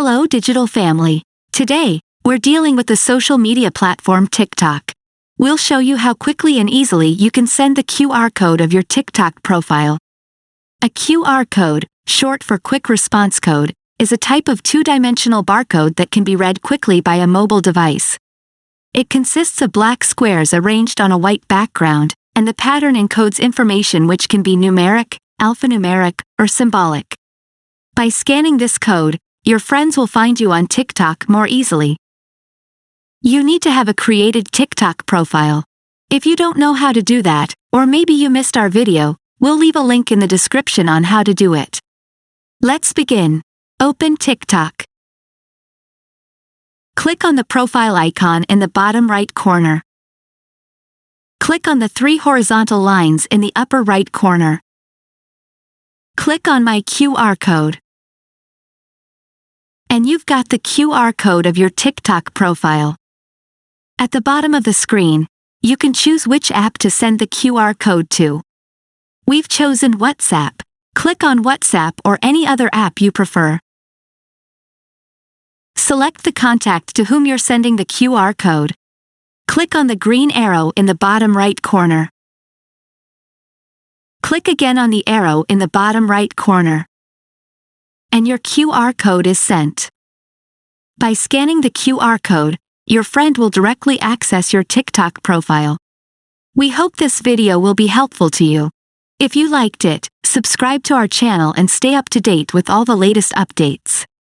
Hello, digital family. Today, we're dealing with the social media platform TikTok. We'll show you how quickly and easily you can send the QR code of your TikTok profile. A QR code, short for Quick Response Code, is a type of two-dimensional barcode that can be read quickly by a mobile device. It consists of black squares arranged on a white background, and the pattern encodes information which can be numeric, alphanumeric, or symbolic. By scanning this code, your friends will find you on TikTok more easily. You need to have a created TikTok profile. If you don't know how to do that, or maybe you missed our video, we'll leave a link in the description on how to do it. Let's begin. Open TikTok. Click on the profile icon in the bottom right corner. Click on the three horizontal lines in the upper right corner. Click on My QR code. And you've got the QR code of your TikTok profile. At the bottom of the screen, you can choose which app to send the QR code to. We've chosen WhatsApp. Click on WhatsApp or any other app you prefer. Select the contact to whom you're sending the QR code. Click on the green arrow in the bottom right corner. Click again on the arrow in the bottom right corner. And your QR code is sent. By scanning the QR code, your friend will directly access your TikTok profile. We hope this video will be helpful to you. If you liked it, subscribe to our channel and stay up to date with all the latest updates.